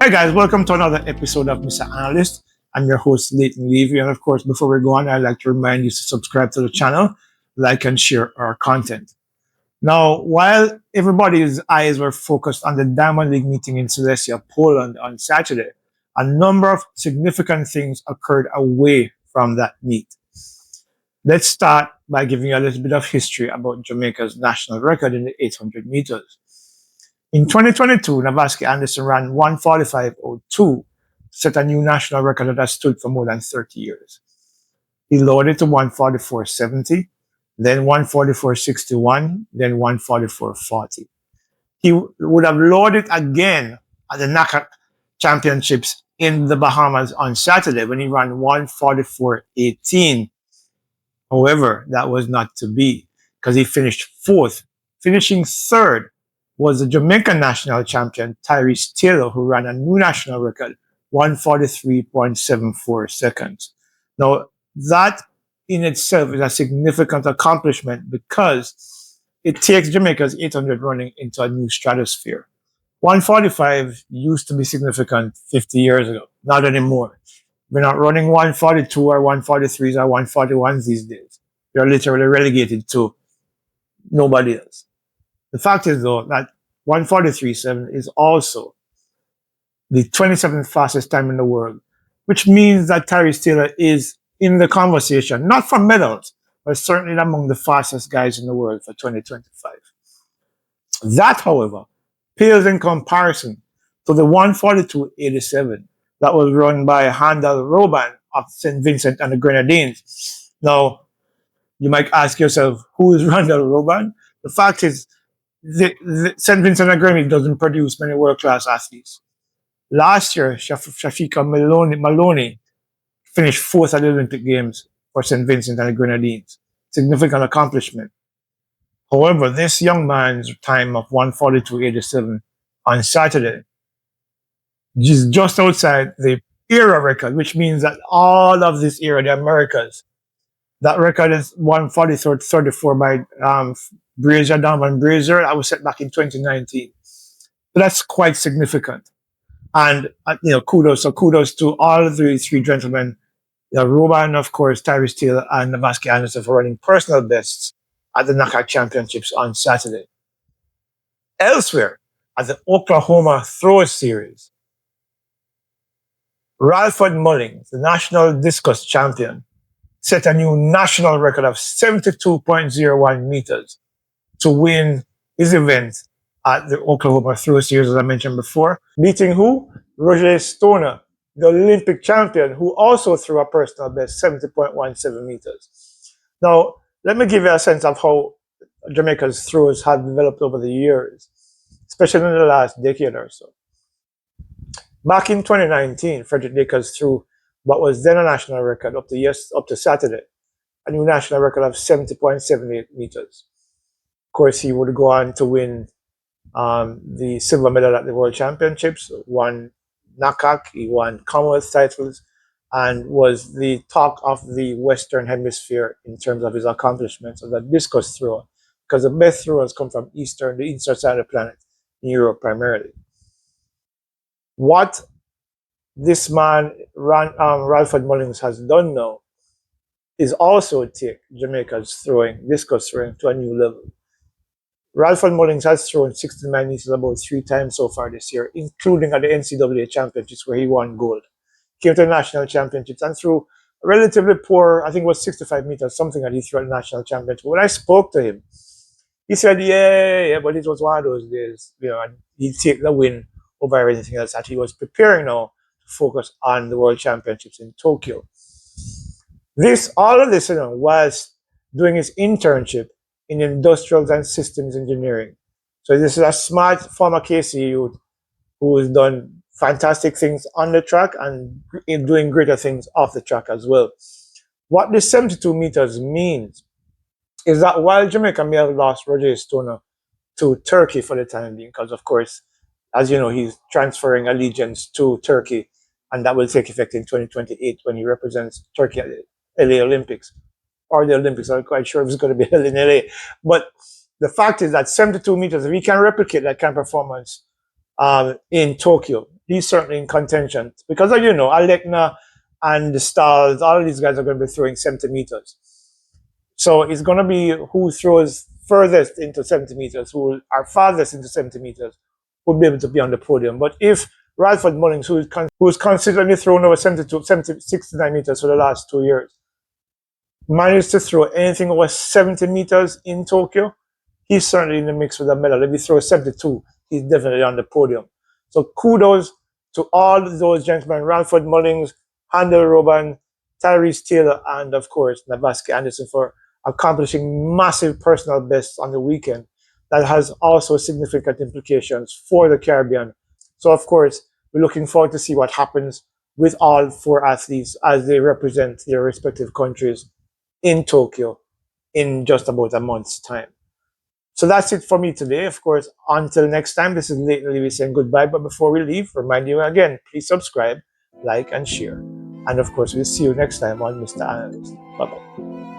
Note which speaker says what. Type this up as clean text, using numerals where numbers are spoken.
Speaker 1: Hi guys, welcome to another episode of Mr. Analyst. I'm your host, Leighton Levy, and of course, before we go on, I'd like to remind you to subscribe to the channel, like and share our content. Now, while everybody's eyes were focused on the Diamond League meeting in Silesia, Poland on Saturday, a number of significant things occurred away from that meet. Let's start by giving you a little bit of history about Jamaica's national record in the 800 meters. In 2022, Navaski Anderson ran 1:45.02, set a new national record that has stood for more than 30 years. He lowered it to 1:44.70, then 1:44.61, then 1:44.40. He would have lowered it again at the NACAC Championships in the Bahamas on Saturday when he ran 1:44.18. However, that was not to be because he finished fourth. Finishing third was the Jamaican national champion, Tyrese Taylor, who ran a new national record, 1:43.74 seconds. Now, that in itself is a significant accomplishment because it takes Jamaica's 800 running into a new stratosphere. 1:45 used to be significant 50 years ago, not anymore. We're not running 1:42 or 1:43s or 1:41s these days. You're literally relegated to nobody else. The fact is, though, that 1:43.7 is also the 27th fastest time in the world, which means that Tyrese Taylor is in the conversation, not for medals, but certainly among the fastest guys in the world for 2025. That, however, pales in comparison to the 1:42.87 that was run by Handel Roban of St. Vincent and the Grenadines. Now, you might ask yourself, who is Randall Roban? The fact is, the St. Vincent and Grenadines doesn't produce many world-class athletes. Last year, Shafika Maloney finished fourth at the Olympic Games for St. Vincent and the Grenadines. Significant accomplishment. However, this young man's time of 1:42.87 on Saturday is just outside the era record, which means that all of this era, the Americas, that record is 1:43.34 by Brazier, Donovan Brazier. That was set back in 2019. So that's quite significant. And, kudos to all of the three gentlemen, Roban, of course, Tyrese Taylor, and Navaski Anderson for running personal bests at the NACAC Championships on Saturday. Elsewhere, at the Oklahoma Throw Series, Ralford Mullings, the national discus champion, set a new national record of 72.01 meters to win his event at the Oklahoma Throw Series, as I mentioned before, beating who? Roger Stoner, the Olympic champion, who also threw a personal best, 70.17 meters. Now, let me give you a sense of how Jamaica's throws have developed over the years, especially in the last decade or so. Back in 2019, Frederick Dakers threw what was then a national record up to Saturday, a new national record of 70.78 meters. Of course, he would go on to win the silver medal at the World Championships, won NACAC, he won Commonwealth titles, and was the talk of the Western Hemisphere in terms of his accomplishments as a discus thrower, because the best throwers come from the eastern side of the planet, in Europe primarily. What this man, Ralford Mullings, has done now is also take Jamaica's discus throwing to a new level. Ralford Mullings has thrown 69 meters about 3 times so far this year, including at the NCAA Championships where he won gold. Came to the National Championships and threw relatively poor, I think it was 65 meters, something that he threw at the National Championship. When I spoke to him, he said, yeah, but it was one of those days, and he'd take the win over everything else, that he was preparing now to focus on the World Championships in Tokyo. All of this, whilst doing his internship in industrials and systems engineering. So this is a smart former KC youth who has done fantastic things on the track and doing greater things off the track as well. What this 72 meters means is that while Jamaica may have lost Roger Stoner to Turkey for the time being, because of course, as you know, he's transferring allegiance to Turkey, and that will take effect in 2028 when he represents Turkey at the LA Olympics. Or the Olympics, I'm not quite sure if it's going to be held in LA. But the fact is that 72 meters, if he can replicate that kind of performance in Tokyo. He's certainly in contention because, you know, Alekna and the Stars, all of these guys are going to be throwing 70 meters. So it's going to be who throws furthest into 70 meters, who are farthest into 70 meters, will be able to be on the podium. But if Ralford Mullings, who's consistently thrown over 69 meters for the last 2 years, managed to throw anything over 70 meters in Tokyo, he's certainly in the mix for the medal. If he throws 72, he's definitely on the podium. So kudos to all those gentlemen, Ralford Mullings, Handel Roban, Tyrese Taylor, and of course, Navaski Anderson for accomplishing massive personal bests on the weekend. That has also significant implications for the Caribbean. So of course, we're looking forward to see what happens with all 4 athletes as they represent their respective countries in Tokyo in just about a month's time. So that's it for me today. Of course, until next time, this is Leighton Levy saying goodbye. But before we leave, remind you again, please subscribe, like, and share. And of course, we'll see you next time on Mr. Analyst. Bye-bye.